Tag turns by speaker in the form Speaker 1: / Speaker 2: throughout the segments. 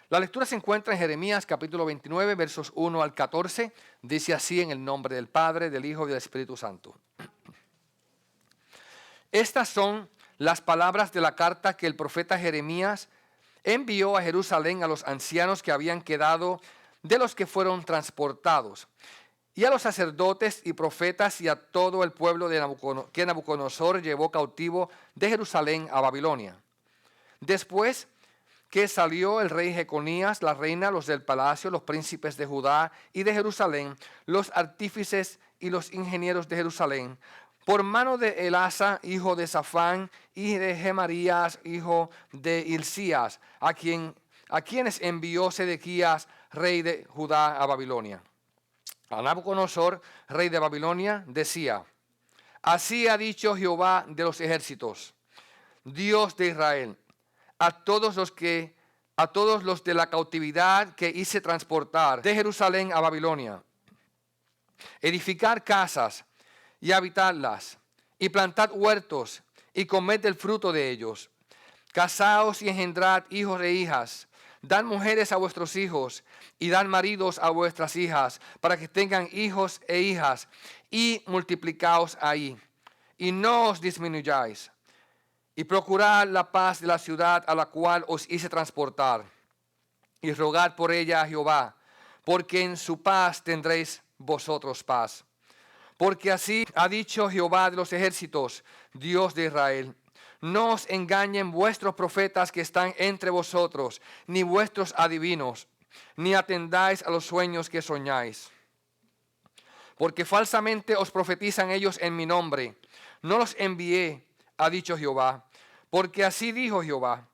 Speaker 1: La lectura se encuentra en Jeremías capítulo 29, versos 1 al 14. Dice así en el nombre del Padre, del Hijo y del Espíritu Santo. Estas son las palabras de la carta que el profeta Jeremías envió a Jerusalén a los ancianos que habían quedado de los que fueron transportados, y a los sacerdotes y profetas y a todo el pueblo que Nabucodonosor llevó cautivo de Jerusalén a Babilonia. Después que salió el rey Jeconías, la reina, los del palacio, los príncipes de Judá y de Jerusalén, los artífices y los ingenieros de Jerusalén, por mano de Elasa, hijo de Safán, y de Gemarías, hijo de Hilcías, a quienes envió Sedequías, rey de Judá, a Babilonia. A Nabucodonosor, rey de Babilonia, decía: así ha dicho Jehová de los ejércitos, Dios de Israel, a todos los de la cautividad que hice transportar de Jerusalén a Babilonia, edificar casas y habitarlas, y plantad huertos y comed del fruto de ellos. Casaos y engendrad hijos e hijas, dad mujeres a vuestros hijos y dad maridos a vuestras hijas, para que tengan hijos e hijas, y multiplicaos ahí, y no os disminuyáis. Y procurad la paz de la ciudad a la cual os hice transportar, y rogad por ella a Jehová, porque en su paz tendréis vosotros paz. Porque así ha dicho Jehová de los ejércitos, Dios de Israel: no os engañen vuestros profetas que están entre vosotros, ni vuestros adivinos, ni atendáis a los sueños que soñáis. Porque falsamente os profetizan ellos en mi nombre. No los envié, ha dicho Jehová. Porque así dijo Jehová: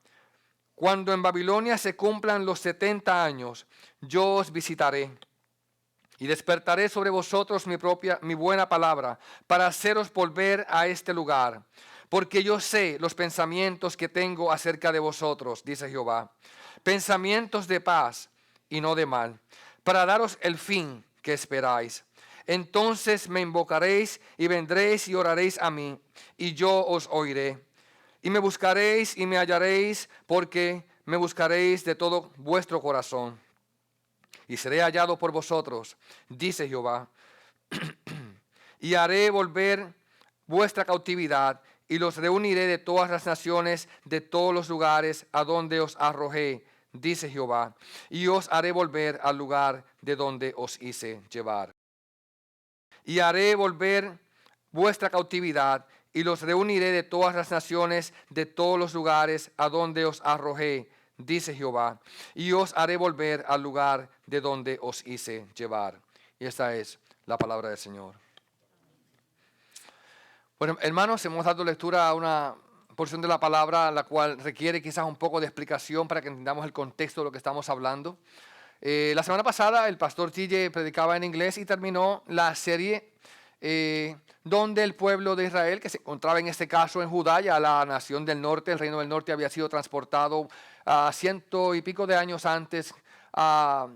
Speaker 1: cuando en Babilonia se cumplan los 70 años, yo os visitaré. Y despertaré sobre vosotros mi buena palabra, para haceros volver a este lugar. Porque yo sé los pensamientos que tengo acerca de vosotros, dice Jehová. Pensamientos de paz y no de mal, para daros el fin que esperáis. Entonces me invocaréis y vendréis y oraréis a mí, y yo os oiré. Y me buscaréis y me hallaréis, porque me buscaréis de todo vuestro corazón. Y seré hallado por vosotros, dice Jehová, y haré volver vuestra cautividad, y los reuniré de todas las naciones, de todos los lugares a donde os arrojé, dice Jehová, y os haré volver al lugar de donde os hice llevar. Y haré volver vuestra cautividad, y los reuniré de todas las naciones, de todos los lugares a donde os arrojé, dice Jehová, y os haré volver al lugar de donde os hice llevar. Y esta es la palabra del Señor. Bueno, hermanos, hemos dado lectura a una porción de la palabra la cual requiere quizás un poco de explicación para que entendamos el contexto de lo que estamos hablando. La semana pasada el pastor TJ predicaba en inglés y terminó la serie donde el pueblo de Israel, que se encontraba en este caso en Judá, ya la nación del norte, el reino del norte había sido transportado a 100 y pico de años antes a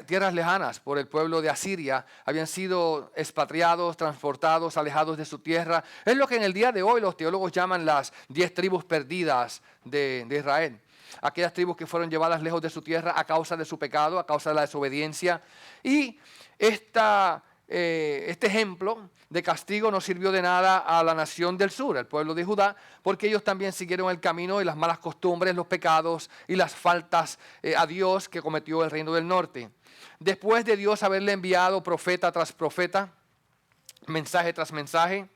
Speaker 1: tierras lejanas por el pueblo de Asiria, habían sido expatriados, transportados, alejados de su tierra. Es lo que en el día de hoy los teólogos llaman las 10 tribus perdidas de Israel. Aquellas tribus que fueron llevadas lejos de su tierra a causa de su pecado, a causa de la desobediencia. Y este ejemplo de castigo no sirvió de nada a la nación del sur, el pueblo de Judá, porque ellos también siguieron el camino y las malas costumbres, los pecados y las faltas a Dios que cometió el reino del norte. Después de Dios haberle enviado profeta tras profeta, mensaje tras mensaje,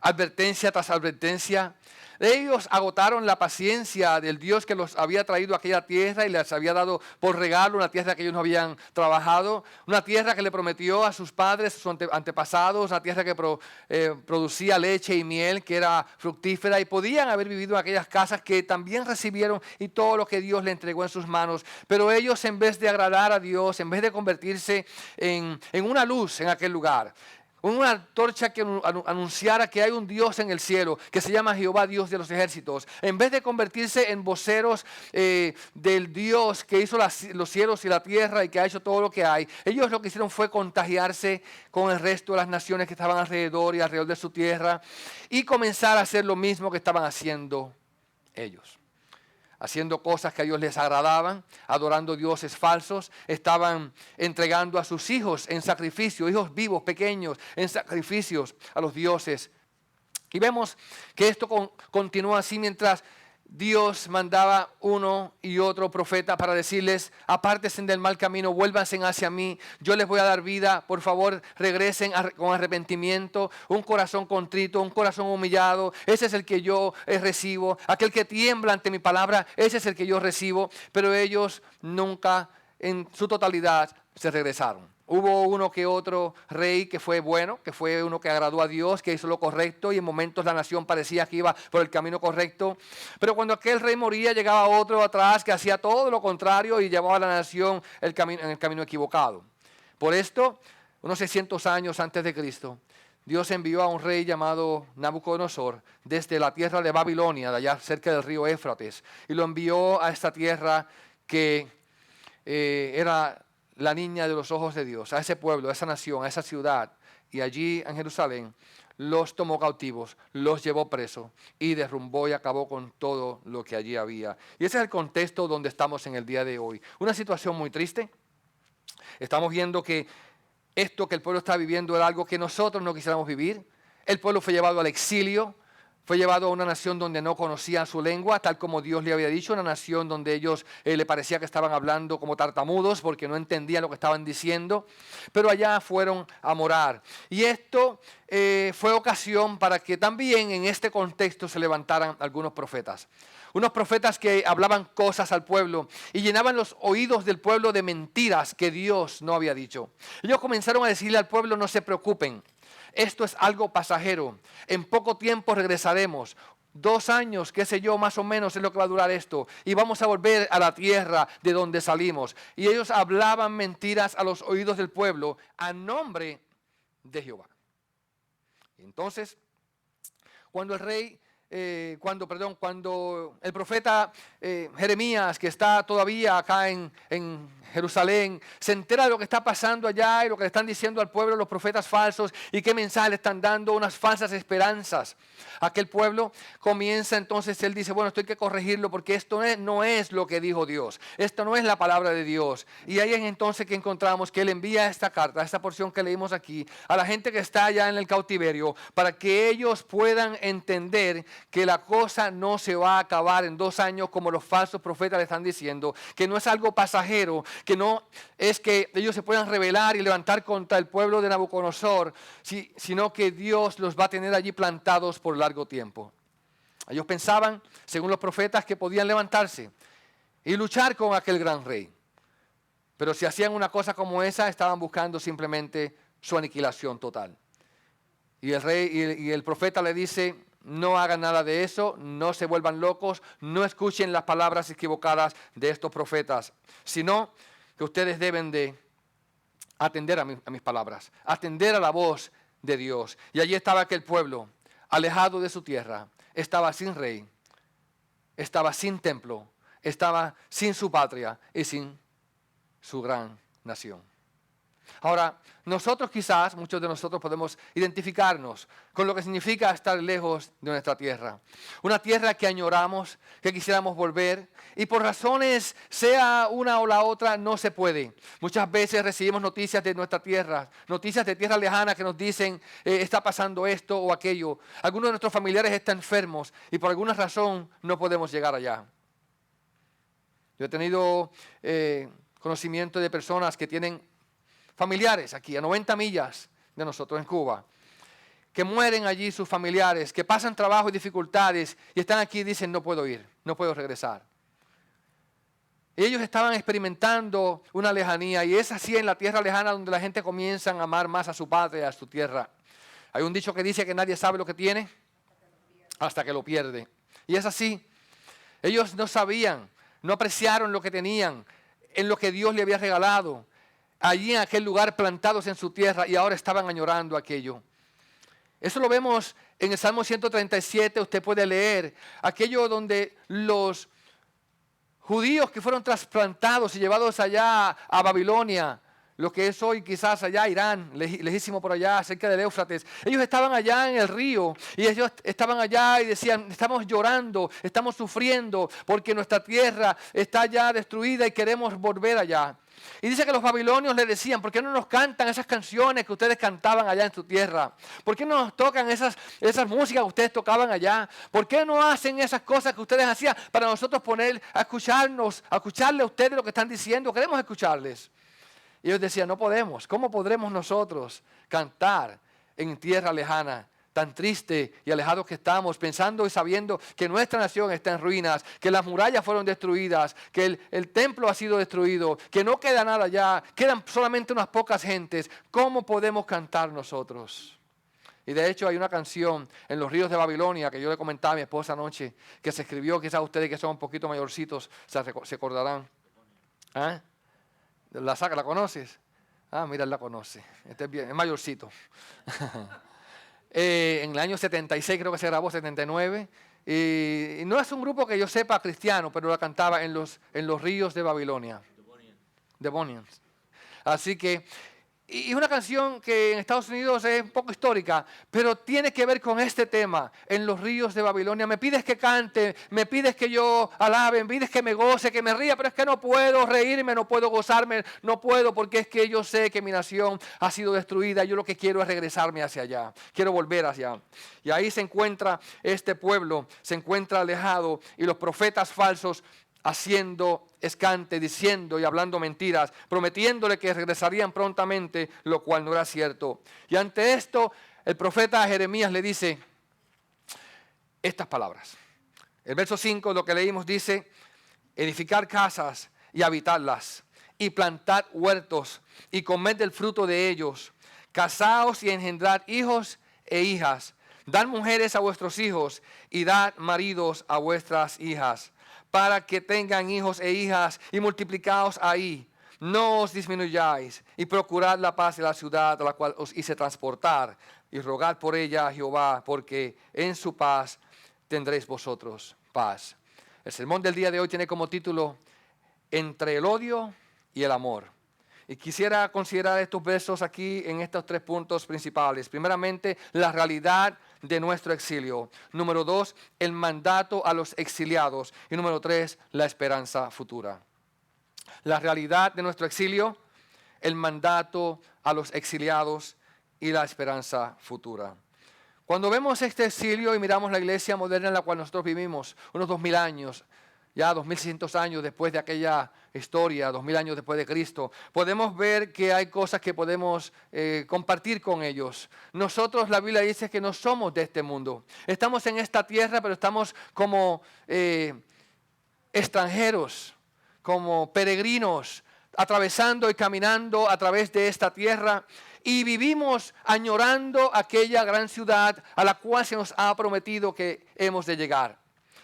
Speaker 1: advertencia tras advertencia, ellos agotaron la paciencia del Dios que los había traído a aquella tierra y les había dado por regalo una tierra que ellos no habían trabajado, una tierra que le prometió a sus padres, sus antepasados, una tierra que producía leche y miel, que era fructífera, y podían haber vivido en aquellas casas que también recibieron y todo lo que Dios le entregó en sus manos. Pero ellos, en vez de agradar a Dios, en vez de convertirse en una luz en aquel lugar, una antorcha que anunciara que hay un Dios en el cielo, que se llama Jehová, Dios de los ejércitos. En vez de convertirse en voceros del Dios que hizo los cielos y la tierra y que ha hecho todo lo que hay, ellos lo que hicieron fue contagiarse con el resto de las naciones que estaban alrededor y alrededor de su tierra y comenzar a hacer lo mismo que estaban haciendo ellos. haciendo cosas que a ellos les agradaban, adorando dioses falsos, estaban entregando a sus hijos en sacrificio, hijos vivos, pequeños, en sacrificios a los dioses. Y vemos que esto continúa así mientras Dios mandaba uno y otro profeta para decirles: apártense del mal camino, vuélvanse hacia mí, yo les voy a dar vida, por favor regresen con arrepentimiento, un corazón contrito, un corazón humillado, ese es el que yo recibo, aquel que tiembla ante mi palabra, ese es el que yo recibo. Pero ellos nunca en su totalidad se regresaron. Hubo uno que otro rey que fue bueno, que fue uno que agradó a Dios, que hizo lo correcto, y en momentos la nación parecía que iba por el camino correcto. Pero cuando aquel rey moría, llegaba otro atrás que hacía todo lo contrario y llevaba a la nación en el camino equivocado. Por esto, unos 600 años antes de Cristo, Dios envió a un rey llamado Nabucodonosor desde la tierra de Babilonia, de allá cerca del río Éufrates, y lo envió a esta tierra que era la niña de los ojos de Dios, a ese pueblo, a esa nación, a esa ciudad. Y allí en Jerusalén los tomó cautivos, los llevó presos y derrumbó y acabó con todo lo que allí había. Y ese es el contexto donde estamos en el día de hoy. Una situación muy triste. Estamos viendo que esto que el pueblo está viviendo era algo que nosotros no quisiéramos vivir. El pueblo fue llevado al exilio. Fue llevado a una nación donde no conocían su lengua, tal como Dios le había dicho, una nación donde ellos le parecía que estaban hablando como tartamudos porque no entendían lo que estaban diciendo, pero allá fueron a morar. Y esto fue ocasión para que también en este contexto se levantaran algunos profetas. Unos profetas que hablaban cosas al pueblo y llenaban los oídos del pueblo de mentiras que Dios no había dicho. Ellos comenzaron a decirle al pueblo: no se preocupen. Esto es algo pasajero. En poco tiempo regresaremos. 2 años, qué sé yo, más o menos es lo que va a durar esto. Y vamos a volver a la tierra de donde salimos. Y ellos hablaban mentiras a los oídos del pueblo a nombre de Jehová. Entonces, cuando el profeta Jeremías, que está todavía acá en Jerusalén, se entera de lo que está pasando allá y lo que le están diciendo al pueblo los profetas falsos y qué mensaje le están dando, unas falsas esperanzas a aquel pueblo, comienza entonces, él dice: bueno, esto hay que corregirlo porque esto no es lo que dijo Dios, esto no es la palabra de Dios. Y ahí es entonces que encontramos que él envía esta carta, esta porción que leímos aquí, a la gente que está allá en el cautiverio, para que ellos puedan entender que la cosa no se va a acabar en 2 años como los falsos profetas le están diciendo, que no es algo pasajero, que no es que ellos se puedan rebelar y levantar contra el pueblo de Nabucodonosor, sino que Dios los va a tener allí plantados por largo tiempo. Ellos pensaban, según los profetas, que podían levantarse y luchar con aquel gran rey. Pero si hacían una cosa como esa, estaban buscando simplemente su aniquilación total. Y el rey y el profeta le dice: no hagan nada de eso, no se vuelvan locos, no escuchen las palabras equivocadas de estos profetas, sino que ustedes deben de atender a mis palabras, atender a la voz de Dios. Y allí estaba aquel pueblo, alejado de su tierra, estaba sin rey, estaba sin templo, estaba sin su patria y sin su gran nación. Ahora, nosotros quizás, muchos de nosotros podemos identificarnos con lo que significa estar lejos de nuestra tierra. Una tierra que añoramos, que quisiéramos volver, y por razones, sea una o la otra, no se puede. Muchas veces recibimos noticias de nuestra tierra, noticias de tierra lejana que nos dicen: está pasando esto o aquello. Algunos de nuestros familiares están enfermos y por alguna razón no podemos llegar allá. Yo he tenido conocimiento de personas que tienen familiares aquí a 90 millas de nosotros en Cuba, que mueren allí sus familiares, que pasan trabajo y dificultades y están aquí y dicen: no puedo ir, no puedo regresar. Y ellos estaban experimentando una lejanía, y es así en la tierra lejana donde la gente comienza a amar más a su patria, a su tierra. Hay un dicho que dice que nadie sabe lo que tiene hasta que lo pierde. Y es así. Ellos no sabían, no apreciaron lo que tenían, en lo que Dios le había regalado, allí en aquel lugar, plantados en su tierra, y ahora estaban añorando aquello. Eso lo vemos en el Salmo 137, usted puede leer, aquello donde los judíos que fueron trasplantados y llevados allá a Babilonia, lo que es hoy quizás allá Irán, lejísimo por allá, cerca del Éufrates. Ellos estaban allá en el río y ellos estaban allá y decían, estamos llorando, estamos sufriendo porque nuestra tierra está ya destruida y queremos volver allá. Y dice que los babilonios le decían, ¿por qué no nos cantan esas canciones que ustedes cantaban allá en su tierra? ¿Por qué no nos tocan esas músicas que ustedes tocaban allá? ¿Por qué no hacen esas cosas que ustedes hacían para nosotros poner a escucharnos, a escucharle a ustedes lo que están diciendo? Queremos escucharles. Y ellos decían, no podemos. ¿Cómo podremos nosotros cantar en tierra lejana, tan triste y alejados que estamos, pensando y sabiendo que nuestra nación está en ruinas, que las murallas fueron destruidas, que el templo ha sido destruido, que no queda nada allá, quedan solamente unas pocas gentes? ¿Cómo podemos cantar nosotros? Y de hecho hay una canción en los ríos de Babilonia que yo le comentaba a mi esposa anoche, que se escribió, quizás ustedes que son un poquito mayorcitos se acordarán. ¿Ah? ¿La conoces? Ah, mira, él la conoce. Este es, bien, es mayorcito. En el año 76 creo que se grabó, 79. Y no es un grupo que yo sepa cristiano, pero la cantaba en los ríos de Babilonia. The Bonians. Así que, y una canción que en Estados Unidos es un poco histórica, pero tiene que ver con este tema, en los ríos de Babilonia. Me pides que cante, me pides que yo alabe, me pides que me goce, que me ría, pero es que no puedo reírme, no puedo gozarme, no puedo porque es que yo sé que mi nación ha sido destruida. Yo lo que quiero es regresarme hacia allá, quiero volver hacia allá. Y ahí se encuentra este pueblo, se encuentra alejado y los profetas falsos haciendo escante, diciendo y hablando mentiras, prometiéndole que regresarían prontamente, lo cual no era cierto. Y ante esto, el profeta Jeremías le dice estas palabras. El verso 5, lo que leímos, dice, edificar casas y habitarlas, y plantar huertos, y comer del fruto de ellos. Casaos y engendrad hijos e hijas. Dad mujeres a vuestros hijos, y dad maridos a vuestras hijas, para que tengan hijos e hijas, y multiplicaos ahí. No os disminuyáis, y procurad la paz de la ciudad a la cual os hice transportar, y rogad por ella a Jehová, porque en su paz tendréis vosotros paz. El sermón del día de hoy tiene como título, Entre el odio y el amor. Y quisiera considerar estos versos aquí en estos 3 puntos principales. Primeramente, la realidad de nuestro exilio. Número 2, el mandato a los exiliados. Y número 3, la esperanza futura. La realidad de nuestro exilio, el mandato a los exiliados y la esperanza futura. Cuando vemos este exilio y miramos la iglesia moderna en la cual nosotros vivimos, unos 2000 años, ya 2600 años después de aquella historia, 2000 años después de Cristo, podemos ver que hay cosas que podemos compartir con ellos. Nosotros, la Biblia dice que no somos de este mundo. Estamos en esta tierra, pero estamos como extranjeros, como peregrinos, atravesando y caminando a través de esta tierra. Y vivimos añorando aquella gran ciudad a la cual se nos ha prometido que hemos de llegar.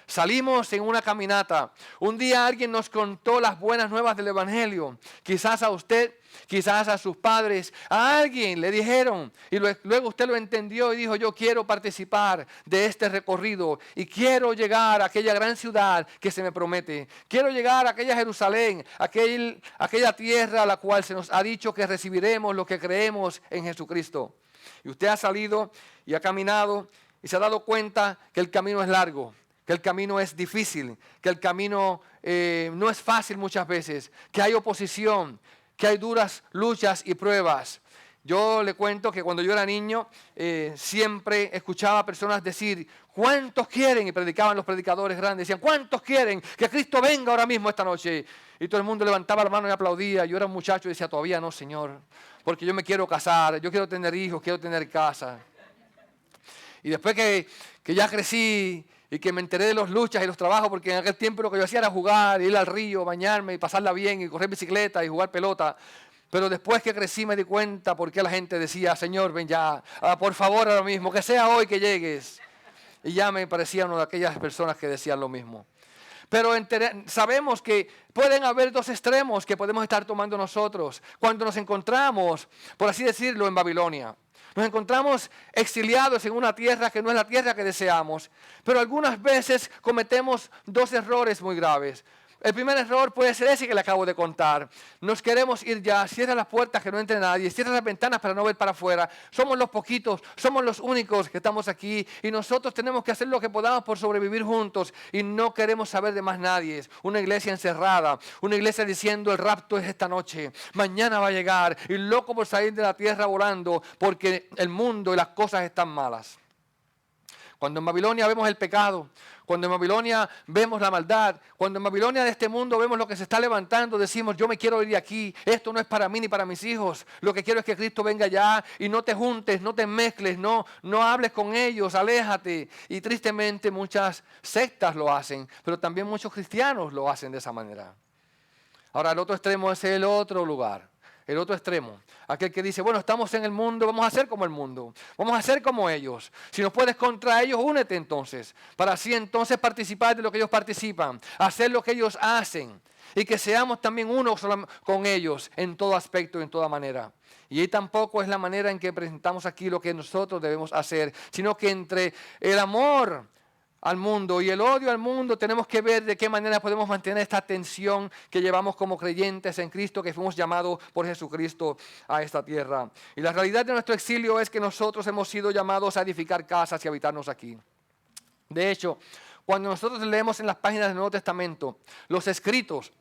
Speaker 1: Salimos en una caminata. Un día alguien nos contó las buenas nuevas del Evangelio. Quizás a usted, quizás a sus padres, a alguien le dijeron. Y luego usted lo entendió y dijo, yo quiero participar de este recorrido. Y quiero llegar a aquella gran ciudad que se me promete. Quiero llegar a aquella Jerusalén, aquella tierra a la cual se nos ha dicho que recibiremos lo que creemos en Jesucristo. Y usted ha salido y ha caminado y se ha dado cuenta que el camino es largo, que el camino es difícil, que el camino no es fácil muchas veces, que hay oposición, que hay duras luchas y pruebas. Yo le cuento que cuando yo era niño siempre escuchaba a personas decir, ¿cuántos quieren? Y predicaban los predicadores grandes, decían, ¿cuántos quieren que Cristo venga ahora mismo esta noche? Y todo el mundo levantaba la mano y aplaudía. Yo era un muchacho y decía, todavía no, Señor, porque yo me quiero casar, yo quiero tener hijos, quiero tener casa. Y después que ya crecí y que me enteré de las luchas y los trabajos, porque en aquel tiempo lo que yo hacía era jugar, ir al río, bañarme y pasarla bien y correr bicicleta y jugar pelota. Pero después que crecí me di cuenta por qué la gente decía, Señor, ven ya, por favor ahora mismo, que sea hoy que llegues. Y ya me parecía una de aquellas personas que decían lo mismo. Pero sabemos que pueden haber 2 extremos que podemos estar tomando nosotros cuando nos encontramos, por así decirlo, en Babilonia. Nos encontramos exiliados en una tierra que no es la tierra que deseamos. Pero algunas veces cometemos 2 errores muy graves. El primer error puede ser ese que le acabo de contar. Nos queremos ir ya, cierra las puertas que no entre nadie, cierra las ventanas para no ver para afuera. Somos los poquitos, somos los únicos que estamos aquí y nosotros tenemos que hacer lo que podamos por sobrevivir juntos y no queremos saber de más nadie. Una iglesia encerrada, una iglesia diciendo el rapto es esta noche, mañana va a llegar y loco por salir de la tierra volando porque el mundo y las cosas están malas. Cuando en Babilonia vemos el pecado, cuando en Babilonia vemos la maldad, cuando en Babilonia de este mundo vemos lo que se está levantando, decimos, yo me quiero ir de aquí, esto no es para mí ni para mis hijos, lo que quiero es que Cristo venga ya y no te juntes, no te mezcles, no hables con ellos, aléjate. Y tristemente muchas sectas lo hacen, pero también muchos cristianos lo hacen de esa manera. Ahora el otro extremo es el otro lugar. El otro extremo, aquel que dice, bueno, estamos en el mundo, vamos a ser como el mundo, vamos a ser como ellos. Si no puedes contra ellos, únete entonces, para así entonces participar de lo que ellos participan, hacer lo que ellos hacen y que seamos también uno con ellos en todo aspecto, en toda manera. Y ahí tampoco es la manera en que presentamos aquí lo que nosotros debemos hacer, sino que entre el amor al mundo y el odio al mundo tenemos que ver de qué manera podemos mantener esta tensión que llevamos como creyentes en Cristo, que fuimos llamados por Jesucristo a esta tierra. Y la realidad de nuestro exilio es que nosotros hemos sido llamados a edificar casas y habitarnos aquí. De hecho, cuando nosotros leemos en las páginas del Nuevo Testamento los escritos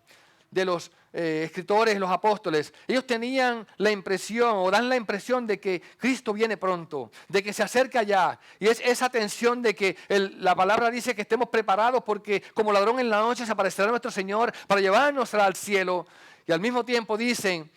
Speaker 1: de los escritores, los apóstoles, ellos tenían la impresión o dan la impresión de que Cristo viene pronto, de que se acerca ya. Y es esa tensión de que la palabra dice que estemos preparados porque como ladrón en la noche se aparecerá nuestro Señor para llevarnos al cielo. Y al mismo tiempo dicen,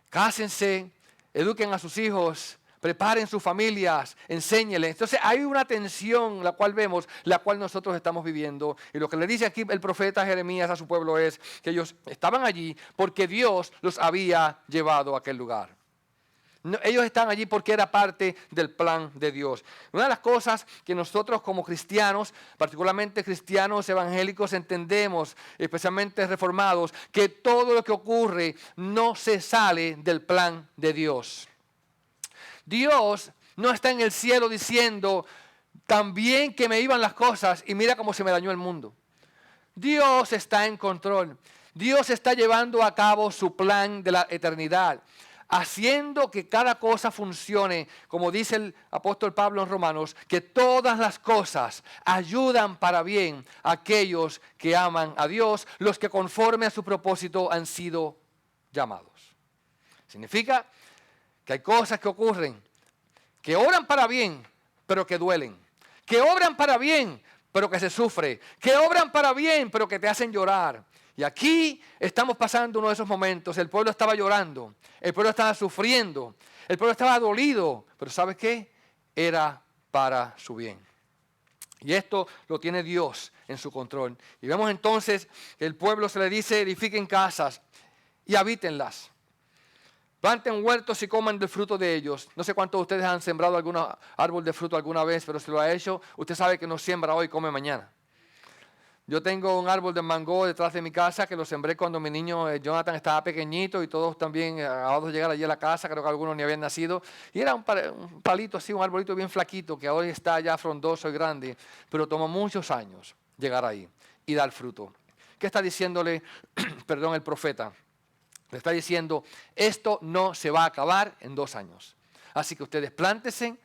Speaker 1: cásense, eduquen a sus hijos, preparen sus familias, enséñenles. Entonces hay una tensión, la cual vemos, la cual nosotros estamos viviendo. Y lo que le dice aquí el profeta Jeremías a su pueblo es que ellos estaban allí porque Dios los había llevado a aquel lugar. No, ellos están allí porque era parte del plan de Dios. Una de las cosas que nosotros como cristianos, particularmente cristianos evangélicos, entendemos, especialmente reformados, que todo lo que ocurre no se sale del plan de Dios. Dios no está en el cielo diciendo, tan bien que me iban las cosas y mira cómo se me dañó el mundo. Dios está en control. Dios está llevando a cabo su plan de la eternidad, haciendo que cada cosa funcione, como dice el apóstol Pablo en Romanos, que todas las cosas ayudan para bien a aquellos que aman a Dios, los que conforme a su propósito han sido llamados. Significa que hay cosas que ocurren, que obran para bien, pero que duelen. Que obran para bien, pero que se sufre. Que obran para bien, pero que te hacen llorar. Y aquí estamos pasando uno de esos momentos. El pueblo estaba llorando, el pueblo estaba sufriendo, el pueblo estaba dolido. Pero ¿sabes qué? Era para su bien. Y esto lo tiene Dios en su control. Y vemos entonces que el pueblo se le dice, edifiquen casas y habítenlas. Planten huertos y coman del fruto de ellos. No sé cuántos de ustedes han sembrado algún árbol de fruto alguna vez, pero si lo ha hecho, usted sabe que no siembra hoy, come mañana. Yo tengo un árbol de mango detrás de mi casa que lo sembré cuando mi niño Jonathan estaba pequeñito y todos también acabados de llegar allí a la casa, creo que algunos ni habían nacido. Y era un palito así, un arbolito bien flaquito que ahora está ya frondoso y grande, pero tomó muchos años llegar ahí y dar fruto. ¿Qué está diciéndole, el profeta? Le está diciendo, esto no se va a acabar en 2 años. Así que ustedes plántense,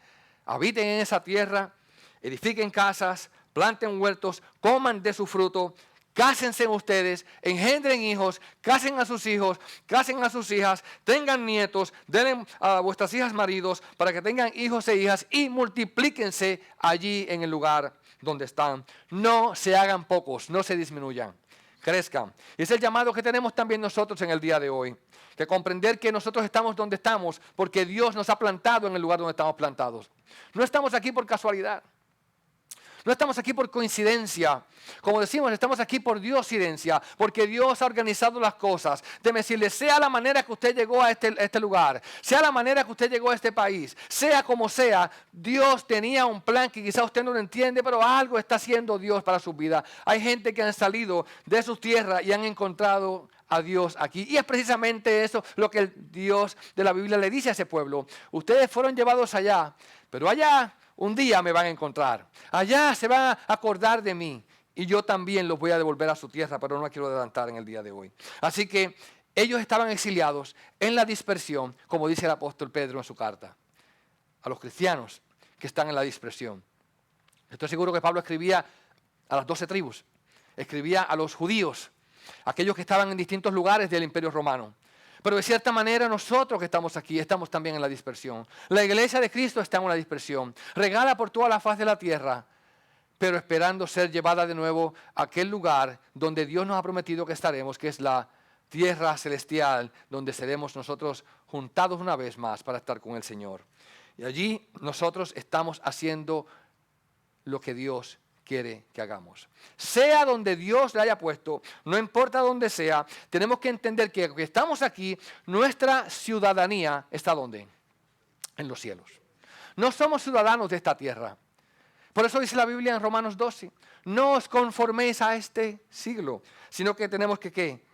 Speaker 1: habiten en esa tierra, edifiquen casas, planten huertos, coman de su fruto, cásense ustedes, engendren hijos, casen a sus hijos, casen a sus hijas, tengan nietos, den a vuestras hijas maridos para que tengan hijos e hijas y multiplíquense allí en el lugar donde están. No se hagan pocos, no se disminuyan. Crezcan. Y es el llamado que tenemos también nosotros en el día de hoy. Que comprender que nosotros estamos donde estamos porque Dios nos ha plantado en el lugar donde estamos plantados. No estamos aquí por casualidad. No estamos aquí por coincidencia. Como decimos, estamos aquí por diosidencia, porque Dios ha organizado las cosas. Déjeme decirle, sea la manera que usted llegó a este lugar, sea la manera que usted llegó a este país, sea como sea, Dios tenía un plan que quizás usted no lo entiende, pero algo está haciendo Dios para su vida. Hay gente que han salido de sus tierras y han encontrado a Dios aquí. Y es precisamente eso lo que el Dios de la Biblia le dice a ese pueblo. Ustedes fueron llevados allá, pero allá un día me van a encontrar. Allá se van a acordar de mí y yo también los voy a devolver a su tierra, pero no la quiero adelantar en el día de hoy. Así que ellos estaban exiliados en la dispersión, como dice el apóstol Pedro en su carta, a los cristianos que están en la dispersión. Estoy seguro que Pablo escribía a las 12 tribus, escribía a los judíos, aquellos que estaban en distintos lugares del Imperio Romano. Pero de cierta manera nosotros que estamos aquí estamos también en la dispersión. La iglesia de Cristo está en una dispersión, regada por toda la faz de la tierra, pero esperando ser llevada de nuevo a aquel lugar donde Dios nos ha prometido que estaremos, que es la tierra celestial, donde seremos nosotros juntados una vez más para estar con el Señor. Y allí nosotros estamos haciendo lo que Dios quiere que hagamos. Sea donde Dios le haya puesto, no importa dónde sea, tenemos que entender que estamos aquí, nuestra ciudadanía está ¿dónde? En los cielos. No somos ciudadanos de esta tierra. Por eso dice la Biblia en Romanos 12, no os conforméis a este siglo, sino que tenemos que ¿qué?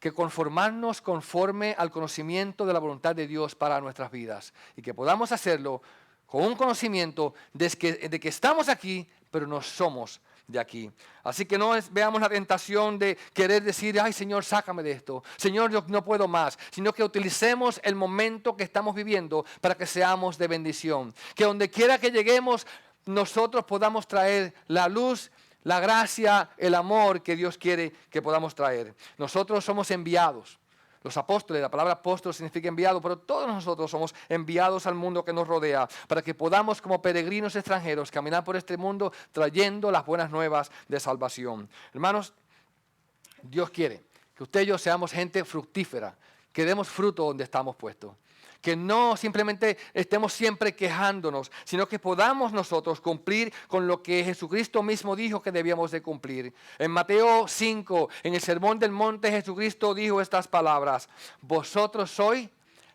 Speaker 1: Que conformarnos conforme al conocimiento de la voluntad de Dios para nuestras vidas y que podamos hacerlo con un conocimiento de que estamos aquí, pero no somos de aquí. Así que no veamos la tentación de querer decir, ay Señor, sácame de esto. Señor, yo no puedo más. Sino que utilicemos el momento que estamos viviendo para que seamos de bendición. Que donde quiera que lleguemos, nosotros podamos traer la luz, la gracia, el amor que Dios quiere que podamos traer. Nosotros somos enviados. Los apóstoles, la palabra apóstol significa enviado, pero todos nosotros somos enviados al mundo que nos rodea para que podamos como peregrinos extranjeros caminar por este mundo trayendo las buenas nuevas de salvación. Hermanos, Dios quiere que usted y yo seamos gente fructífera, que demos fruto donde estamos puestos. Que no simplemente estemos siempre quejándonos, sino que podamos nosotros cumplir con lo que Jesucristo mismo dijo que debíamos de cumplir. En Mateo 5, en el Sermón del Monte, Jesucristo dijo estas palabras: vosotros sois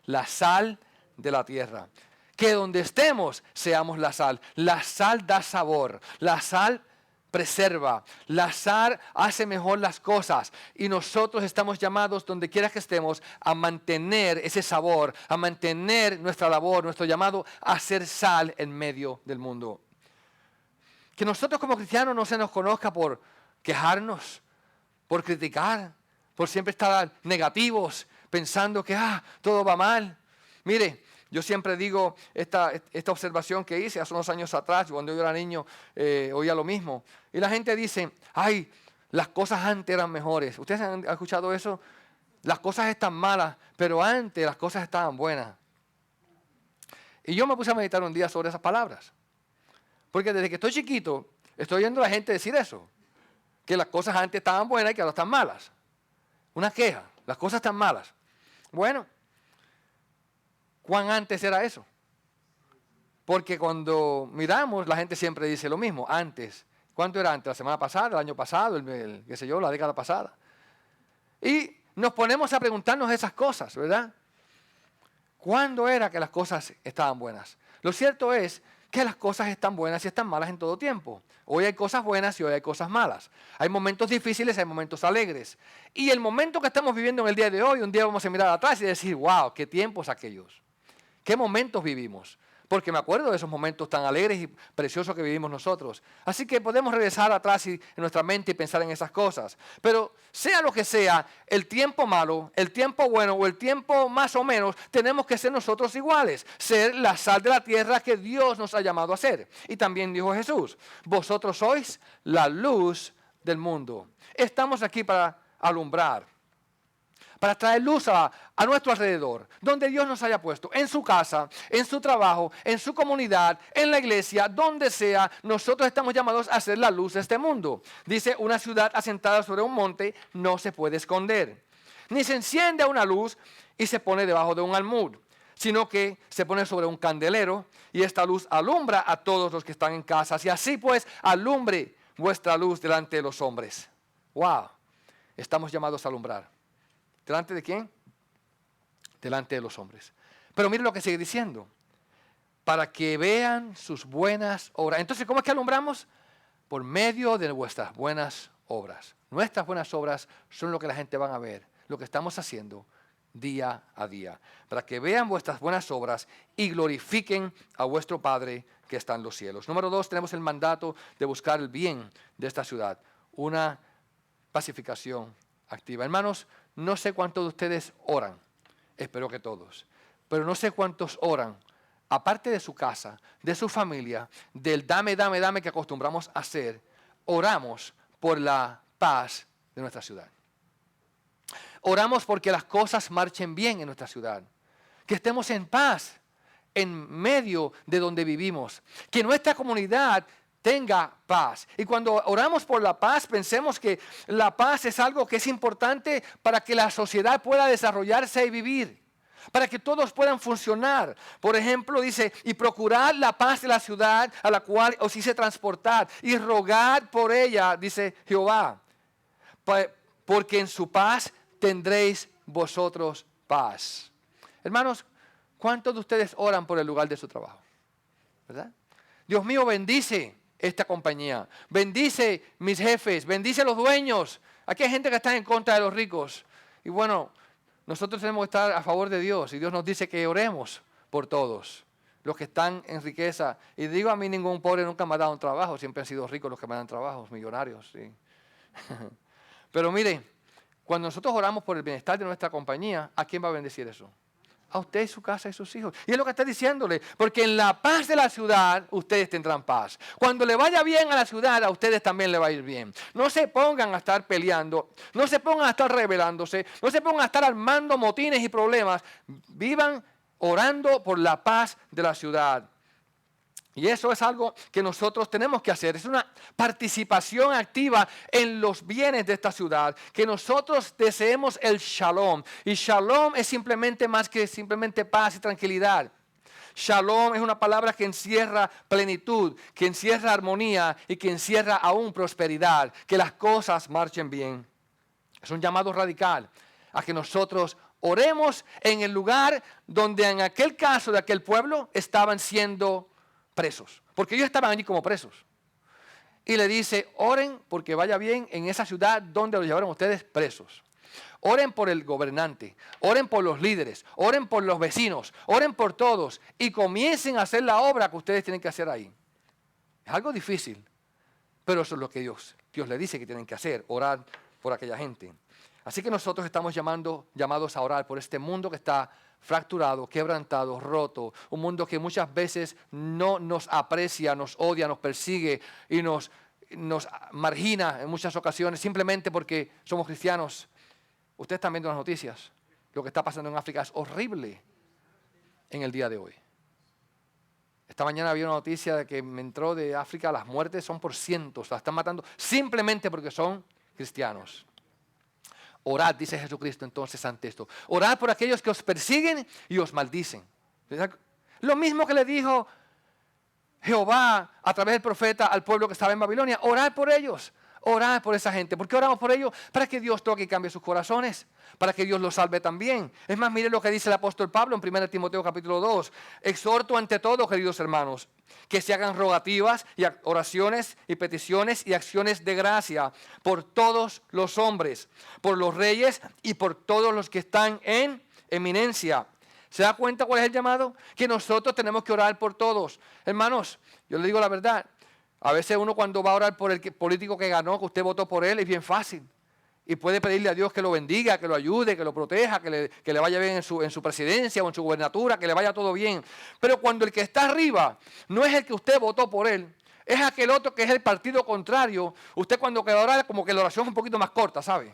Speaker 1: la sal de la tierra. Que donde estemos seamos la sal. La sal da sabor, la sal preserva, la sal hace mejor las cosas y nosotros estamos llamados donde quiera que estemos a mantener ese sabor, a mantener nuestra labor, nuestro llamado a ser sal en medio del mundo. Que nosotros como cristianos no se nos conozca por quejarnos, por criticar, por siempre estar negativos, pensando que todo va mal. Mire, yo siempre digo esta observación que hice hace unos años atrás, cuando yo era niño, oía lo mismo. Y la gente dice, ay, las cosas antes eran mejores. ¿Ustedes han escuchado eso? Las cosas están malas, pero antes las cosas estaban buenas. Y yo me puse a meditar un día sobre esas palabras. Porque desde que estoy chiquito, estoy oyendo a la gente decir eso. Que las cosas antes estaban buenas y que ahora están malas. Una queja, las cosas están malas. Bueno, ¿cuán antes era eso? Porque cuando miramos, la gente siempre dice lo mismo, antes. ¿Cuánto era antes? ¿La semana pasada, el año pasado, qué sé yo, la década pasada? Y nos ponemos a preguntarnos esas cosas, ¿verdad? ¿Cuándo era que las cosas estaban buenas? Lo cierto es que las cosas están buenas y están malas en todo tiempo. Hoy hay cosas buenas y hoy hay cosas malas. Hay momentos difíciles, hay momentos alegres. Y el momento que estamos viviendo en el día de hoy, un día vamos a mirar atrás y decir, wow, qué tiempos aquellos. ¿Qué momentos vivimos? Porque me acuerdo de esos momentos tan alegres y preciosos que vivimos nosotros. Así que podemos regresar atrás en nuestra mente y pensar en esas cosas. Pero sea lo que sea, el tiempo malo, el tiempo bueno o el tiempo más o menos, tenemos que ser nosotros iguales. Ser la sal de la tierra que Dios nos ha llamado a ser. Y también dijo Jesús, vosotros sois la luz del mundo. Estamos aquí para alumbrar, para traer luz a nuestro alrededor, donde Dios nos haya puesto, en su casa, en su trabajo, en su comunidad, en la iglesia, donde sea, nosotros estamos llamados a ser la luz de este mundo. Dice, una ciudad asentada sobre un monte no se puede esconder, ni se enciende una luz y se pone debajo de un almud, sino que se pone sobre un candelero y esta luz alumbra a todos los que están en casa. Y así pues, alumbre vuestra luz delante de los hombres. ¡Wow! Estamos llamados a alumbrar. ¿Delante de quién? Delante de los hombres. Pero mire lo que sigue diciendo. Para que vean sus buenas obras. Entonces, ¿cómo es que alumbramos? Por medio de vuestras buenas obras. Nuestras buenas obras son lo que la gente va a ver, lo que estamos haciendo día a día. Para que vean vuestras buenas obras y glorifiquen a vuestro Padre que está en los cielos. Número 2, tenemos el mandato de buscar el bien de esta ciudad. una pacificación activa. Hermanos, no sé cuántos de ustedes oran, espero que todos, pero no sé cuántos oran, aparte de su casa, de su familia, del dame, dame, dame que acostumbramos a hacer, oramos por la paz de nuestra ciudad. Oramos porque las cosas marchen bien en nuestra ciudad, que estemos en paz en medio de donde vivimos, que nuestra comunidad tenga paz. Y cuando oramos por la paz, pensemos que la paz es algo que es importante para que la sociedad pueda desarrollarse y vivir, para que todos puedan funcionar. Por ejemplo, dice, y procurad la paz de la ciudad a la cual os hice transportar, y rogad por ella, dice Jehová, porque en su paz tendréis vosotros paz. Hermanos, ¿cuántos de ustedes oran por el lugar de su trabajo? ¿Verdad? Dios mío, bendice esta compañía, bendice mis jefes, bendice a los dueños. Aquí hay gente que está en contra de los ricos. Y bueno, nosotros tenemos que estar a favor de Dios. Y Dios nos dice que oremos por todos los que están en riqueza. Y digo, a mí ningún pobre nunca me ha dado un trabajo. Siempre han sido ricos los que me dan trabajos, millonarios. Sí. Pero mire, cuando nosotros oramos por el bienestar de nuestra compañía, ¿a quién va a bendecir eso? A usted, su casa y sus hijos. Y es lo que está diciéndole, porque en la paz de la ciudad ustedes tendrán paz. Cuando le vaya bien a la ciudad, a ustedes también le va a ir bien. No se pongan a estar peleando, no se pongan a estar rebelándose, no se pongan a estar armando motines y problemas. Vivan orando por la paz de la ciudad. Y eso es algo que nosotros tenemos que hacer. Es una participación activa en los bienes de esta ciudad. Que nosotros deseemos el shalom. Y shalom es simplemente más que simplemente paz y tranquilidad. Shalom es una palabra que encierra plenitud, que encierra armonía y que encierra aún prosperidad. Que las cosas marchen bien. Es un llamado radical a que nosotros oremos en el lugar donde en aquel caso de aquel pueblo estaban siendo presos, porque ellos estaban allí como presos. Y le dice, oren porque vaya bien en esa ciudad donde los llevaron ustedes presos. Oren por el gobernante, oren por los líderes, oren por los vecinos, oren por todos y comiencen a hacer la obra que ustedes tienen que hacer ahí. Es algo difícil, pero eso es lo que Dios le dice que tienen que hacer, orar por aquella gente. Así que nosotros estamos llamados a orar por este mundo que está fracturado, quebrantado, roto, un mundo que muchas veces no nos aprecia, nos odia, nos persigue y nos margina en muchas ocasiones simplemente porque somos cristianos. Ustedes están viendo las noticias. Lo que está pasando en África es horrible en el día de hoy. Esta mañana había una noticia de que me entró de África, las muertes son por cientos, las están matando simplemente porque son cristianos. Orad, dice Jesucristo entonces ante esto. Orad por aquellos que os persiguen y os maldicen. Lo mismo que le dijo Jehová a través del profeta al pueblo que estaba en Babilonia. Orad por ellos. Orad por esa gente. ¿Por qué oramos por ellos? Para que Dios toque y cambie sus corazones. Para que Dios los salve también. Es más, mire lo que dice el apóstol Pablo en 1 Timoteo capítulo 2. Exhorto ante todo, queridos hermanos, que se hagan rogativas y oraciones y peticiones y acciones de gracia por todos los hombres, por los reyes y por todos los que están en eminencia. ¿Se da cuenta cuál es el llamado? Que nosotros tenemos que orar por todos. Hermanos, yo le digo la verdad. A veces uno cuando va a orar por el político que ganó, que usted votó por él, es bien fácil. Y puede pedirle a Dios que lo bendiga, que lo ayude, que lo proteja, que le vaya bien en su presidencia o en su gubernatura, que le vaya todo bien. Pero cuando el que está arriba no es el que usted votó por él, es aquel otro que es el partido contrario, usted cuando queda a orar como que la oración es un poquito más corta, ¿sabe?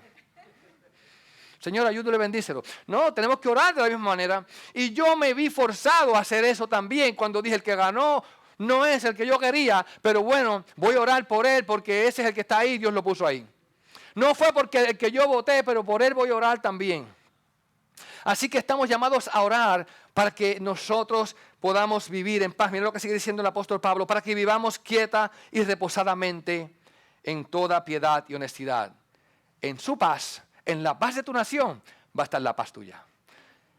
Speaker 1: Señor, ayúdale, bendícelo. No, tenemos que orar de la misma manera. Y yo me vi forzado a hacer eso también cuando dije el que ganó no es el que yo quería, pero bueno, voy a orar por él porque ese es el que está ahí, Dios lo puso ahí. No fue porque el que yo voté, pero por él voy a orar también. Así que estamos llamados a orar para que nosotros podamos vivir en paz. Mira lo que sigue diciendo el apóstol Pablo, para que vivamos quieta y reposadamente en toda piedad y honestidad. En su paz, en la paz de tu nación, va a estar la paz tuya.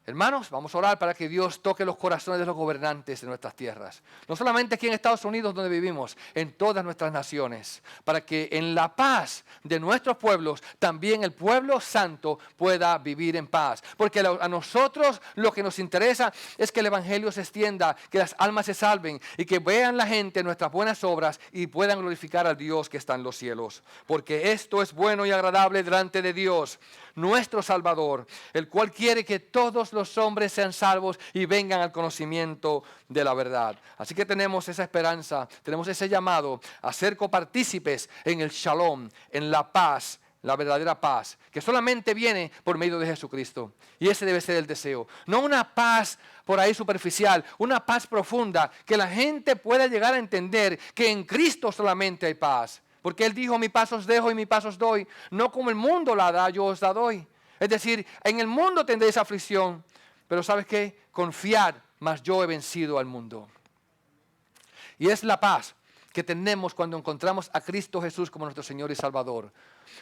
Speaker 1: Hermanos, vamos a orar para que Dios toque los corazones de los gobernantes de nuestras tierras. No solamente aquí en Estados Unidos donde vivimos, en todas nuestras naciones. Para que en la paz de nuestros pueblos, también el pueblo santo pueda vivir en paz. Porque a nosotros lo que nos interesa es que el Evangelio se extienda, que las almas se salven y que vean la gente nuestras buenas obras y puedan glorificar al Dios que está en los cielos. Porque esto es bueno y agradable delante de Dios, nuestro Salvador, el cual quiere que todos los hombres sean salvos y vengan al conocimiento de la verdad. Así que tenemos esa esperanza, tenemos ese llamado a ser copartícipes en el shalom, en la paz, la verdadera paz, que solamente viene por medio de Jesucristo. Y ese debe ser el deseo. No una paz por ahí superficial, una paz profunda, que la gente pueda llegar a entender que en Cristo solamente hay paz. Porque Él dijo, mi paz os dejo y mi paz os doy. No como el mundo la da, yo os la doy. Es decir, en el mundo tendréis aflicción. Pero ¿sabes qué? Confiad, mas yo he vencido al mundo. Y es la paz que tenemos cuando encontramos a Cristo Jesús como nuestro Señor y Salvador.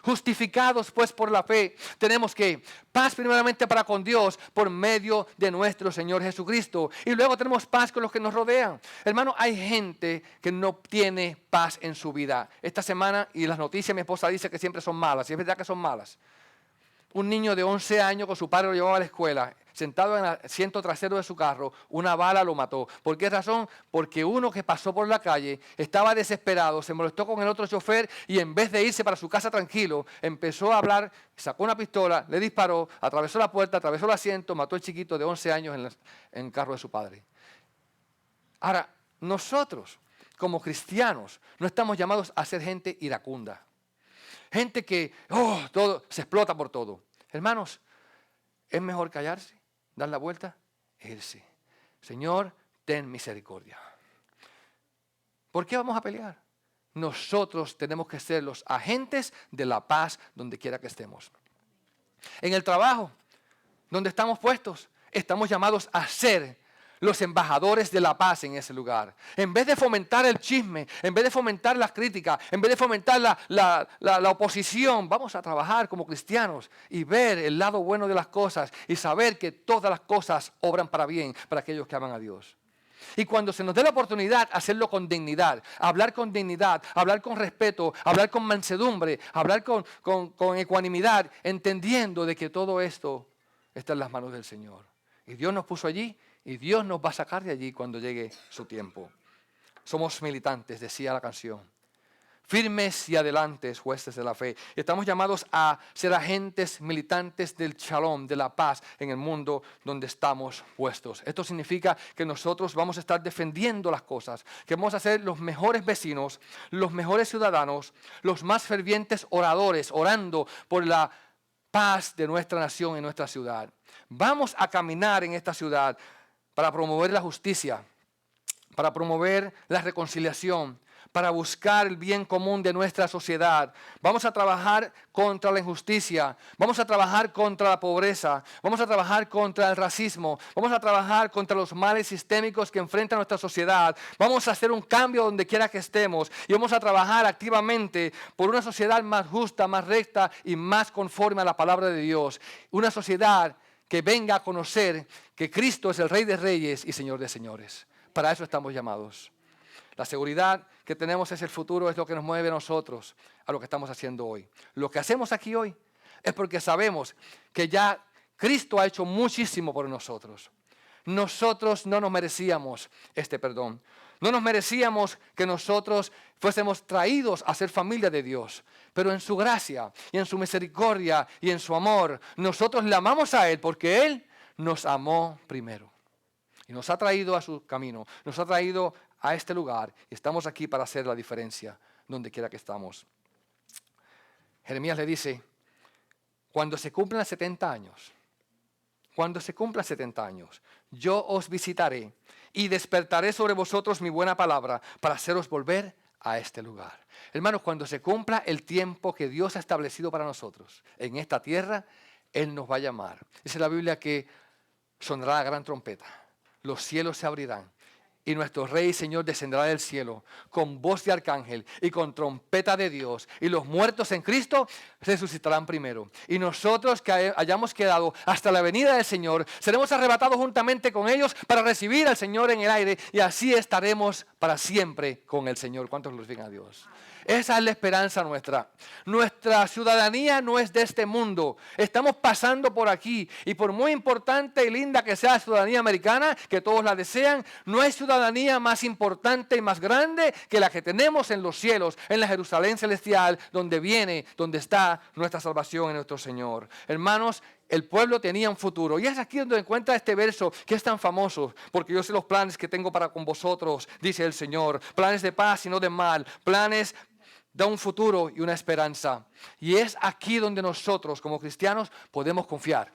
Speaker 1: Justificados pues por la fe, tenemos que paz primeramente para con Dios por medio de nuestro Señor Jesucristo. Y luego tenemos paz con los que nos rodean. Hermano, hay gente que no tiene paz en su vida. Esta semana, y las noticias, mi esposa dice que siempre son malas, y es verdad que son malas. Un niño de 11 años con su padre lo llevaba a la escuela, sentado en el asiento trasero de su carro, una bala lo mató. ¿Por qué razón? Porque uno que pasó por la calle estaba desesperado, se molestó con el otro chofer y en vez de irse para su casa tranquilo, empezó a hablar, sacó una pistola, le disparó, atravesó la puerta, atravesó el asiento, mató al chiquito de 11 años en el carro de su padre. Ahora, nosotros como cristianos no estamos llamados a ser gente iracunda. Gente que todo se explota por todo. Hermanos, es mejor callarse, dar la vuelta e irse. Señor, ten misericordia. ¿Por qué vamos a pelear? Nosotros tenemos que ser los agentes de la paz donde quiera que estemos. En el trabajo, donde estamos puestos, estamos llamados a ser los embajadores de la paz en ese lugar. En vez de fomentar el chisme, en vez de fomentar las críticas, en vez de fomentar la oposición, vamos a trabajar como cristianos y ver el lado bueno de las cosas y saber que todas las cosas obran para bien para aquellos que aman a Dios. Y cuando se nos dé la oportunidad, hacerlo con dignidad, hablar con dignidad, hablar con respeto, hablar con mansedumbre, hablar con ecuanimidad, entendiendo de que todo esto está en las manos del Señor. Y Dios nos puso allí. Y Dios nos va a sacar de allí cuando llegue su tiempo. Somos militantes, decía la canción. Firmes y adelantes, jueces de la fe. Estamos llamados a ser agentes militantes del shalom, de la paz en el mundo donde estamos puestos. Esto significa que nosotros vamos a estar defendiendo las cosas, que vamos a ser los mejores vecinos, los mejores ciudadanos, los más fervientes oradores, orando por la paz de nuestra nación y nuestra ciudad. Vamos a caminar en esta ciudad para promover la justicia, para promover la reconciliación, para buscar el bien común de nuestra sociedad. Vamos a trabajar contra la injusticia, vamos a trabajar contra la pobreza, vamos a trabajar contra el racismo, vamos a trabajar contra los males sistémicos que enfrenta nuestra sociedad. Vamos a hacer un cambio donde quiera que estemos y vamos a trabajar activamente por una sociedad más justa, más recta y más conforme a la palabra de Dios. Una sociedad que venga a conocer que Cristo es el Rey de Reyes y Señor de Señores. Para eso estamos llamados. La seguridad que tenemos es el futuro, es lo que nos mueve a nosotros, a lo que estamos haciendo hoy. Lo que hacemos aquí hoy es porque sabemos que ya Cristo ha hecho muchísimo por nosotros. Nosotros no nos merecíamos este perdón. No nos merecíamos que nosotros fuésemos traídos a ser familia de Dios. Pero en su gracia y en su misericordia y en su amor, nosotros le amamos a Él porque Él nos amó primero. Y nos ha traído a su camino, nos ha traído a este lugar. Y estamos aquí para hacer la diferencia donde quiera que estamos. Jeremías le dice, cuando se cumplan 70 años, yo os visitaré y despertaré sobre vosotros mi buena palabra para haceros volver a este lugar. Hermanos, cuando se cumpla el tiempo que Dios ha establecido para nosotros en esta tierra, Él nos va a llamar. Dice la Biblia que sonará la gran trompeta, los cielos se abrirán y nuestro Rey y Señor descenderá del cielo con voz de arcángel y con trompeta de Dios. Y los muertos en Cristo resucitarán primero. Y nosotros que hayamos quedado hasta la venida del Señor, seremos arrebatados juntamente con ellos para recibir al Señor en el aire. Y así estaremos para siempre con el Señor. ¿Cuántos glorifican a Dios? Esa es la esperanza nuestra. Nuestra ciudadanía no es de este mundo. Estamos pasando por aquí. Y por muy importante y linda que sea la ciudadanía americana, que todos la desean, no hay ciudadanía más importante y más grande que la que tenemos en los cielos, en la Jerusalén celestial, donde está nuestra salvación en nuestro Señor. Hermanos, el pueblo tenía un futuro. Y es aquí donde encuentra este verso que es tan famoso. Porque yo sé los planes que tengo para con vosotros, dice el Señor. Planes de paz y no de mal. Planes de un futuro y una esperanza. Y es aquí donde nosotros como cristianos podemos confiar.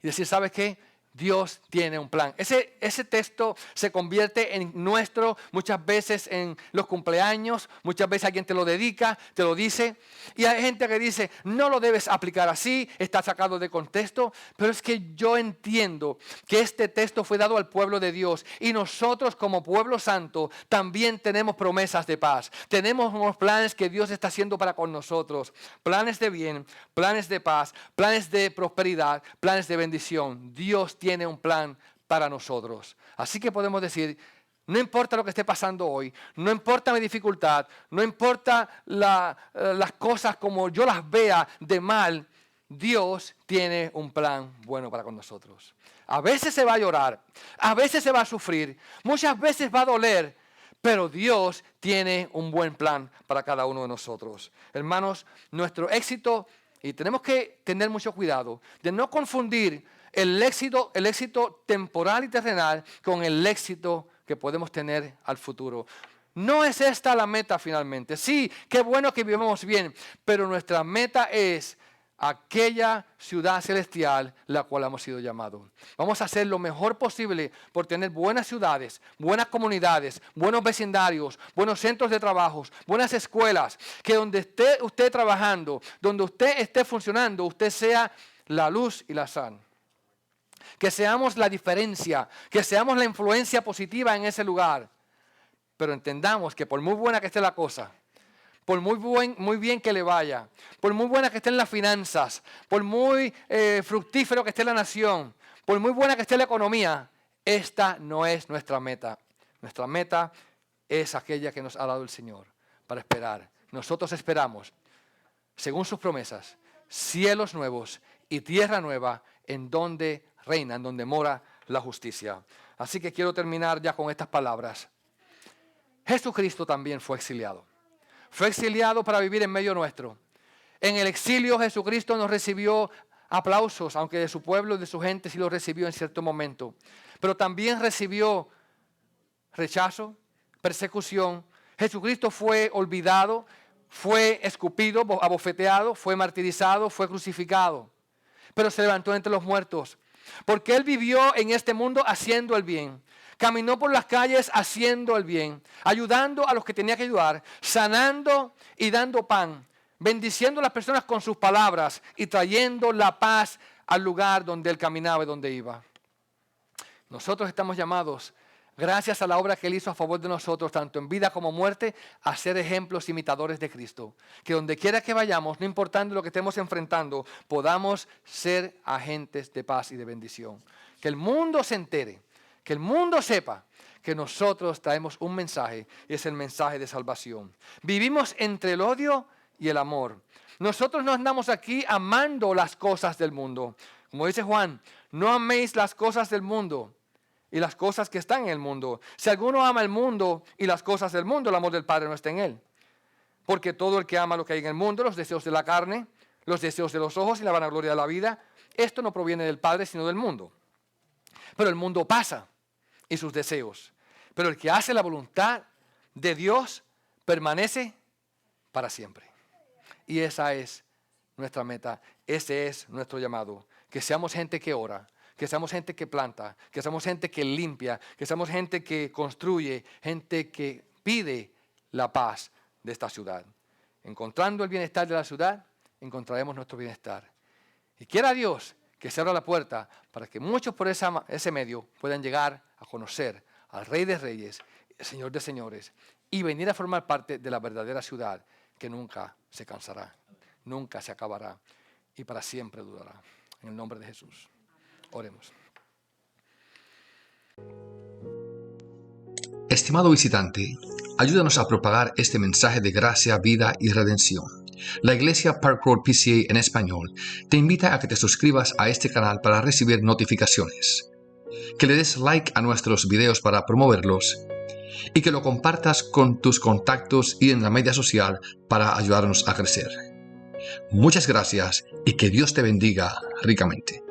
Speaker 1: Y decir, ¿sabes qué? Dios tiene un plan. Ese texto se convierte en nuestro muchas veces en los cumpleaños, muchas veces alguien te lo dedica, te lo dice. Y hay gente que dice, no lo debes aplicar así, está sacado de contexto. Pero es que yo entiendo que este texto fue dado al pueblo de Dios. Y nosotros como pueblo santo también tenemos promesas de paz. Tenemos unos planes que Dios está haciendo para con nosotros. Planes de bien, planes de paz, planes de prosperidad, planes de bendición. Dios tiene un plan para nosotros. Así que podemos decir, no importa lo que esté pasando hoy, no importa mi dificultad, no importa las cosas como yo las vea de mal, Dios tiene un plan bueno para con nosotros. A veces se va a llorar, a veces se va a sufrir, muchas veces va a doler, pero Dios tiene un buen plan para cada uno de nosotros. Hermanos, nuestro éxito, y tenemos que tener mucho cuidado de no confundir el éxito temporal y terrenal con el éxito que podemos tener al futuro. No es esta la meta finalmente. Sí, qué bueno que vivamos bien, pero nuestra meta es aquella ciudad celestial la cual hemos sido llamados. Vamos a hacer lo mejor posible por tener buenas ciudades, buenas comunidades, buenos vecindarios, buenos centros de trabajo, buenas escuelas, que donde esté usted trabajando, donde usted esté funcionando, usted sea la luz y la sal. Que seamos la diferencia, que seamos la influencia positiva en ese lugar. Pero entendamos que por muy buena que esté la cosa, por muy bien que le vaya, por muy buena que estén las finanzas, por muy fructífero que esté la nación, por muy buena que esté la economía, esta no es nuestra meta. Nuestra meta es aquella que nos ha dado el Señor para esperar. Nosotros esperamos, según sus promesas, cielos nuevos y tierra nueva en donde reina, en donde mora la justicia. Así que quiero terminar ya con estas palabras. Jesucristo también fue exiliado. Fue exiliado para vivir en medio nuestro. En el exilio Jesucristo nos recibió aplausos, aunque de su pueblo y de su gente sí lo recibió en cierto momento. Pero también recibió rechazo, persecución. Jesucristo fue olvidado, fue escupido, abofeteado, fue martirizado, fue crucificado. Pero se levantó entre los muertos. Porque Él vivió en este mundo haciendo el bien. Caminó por las calles haciendo el bien, ayudando a los que tenía que ayudar, sanando y dando pan, bendiciendo a las personas con sus palabras y trayendo la paz al lugar donde Él caminaba y donde iba. Nosotros estamos llamados, gracias a la obra que Él hizo a favor de nosotros, tanto en vida como muerte, a ser ejemplos imitadores de Cristo. Que donde quiera que vayamos, no importando lo que estemos enfrentando, podamos ser agentes de paz y de bendición. Que el mundo se entere, que el mundo sepa que nosotros traemos un mensaje y es el mensaje de salvación. Vivimos entre el odio y el amor. Nosotros no andamos aquí amando las cosas del mundo. Como dice Juan, no améis las cosas del mundo y las cosas que están en el mundo. Si alguno ama el mundo y las cosas del mundo, el amor del Padre no está en él. Porque todo el que ama lo que hay en el mundo, los deseos de la carne, los deseos de los ojos y la vanagloria de la vida, esto no proviene del Padre sino del mundo. Pero el mundo pasa y sus deseos. Pero el que hace la voluntad de Dios permanece para siempre. Y esa es nuestra meta, ese es nuestro llamado. Que seamos gente que ora, que seamos gente que planta, que seamos gente que limpia, que seamos gente que construye, gente que pide la paz de esta ciudad. Encontrando el bienestar de la ciudad, encontraremos nuestro bienestar. Y quiera Dios que se abra la puerta para que muchos por ese medio puedan llegar a conocer al Rey de Reyes, Señor de Señores, y venir a formar parte de la verdadera ciudad que nunca se cansará, nunca se acabará y para siempre durará. En el nombre de Jesús. Oremos.
Speaker 2: Estimado visitante, ayúdanos a propagar este mensaje de gracia, vida y redención. La Iglesia Park Road PCA en español te invita a que te suscribas a este canal para recibir notificaciones, que le des like a nuestros videos para promoverlos y que lo compartas con tus contactos y en la media social para ayudarnos a crecer. Muchas gracias y que Dios te bendiga ricamente.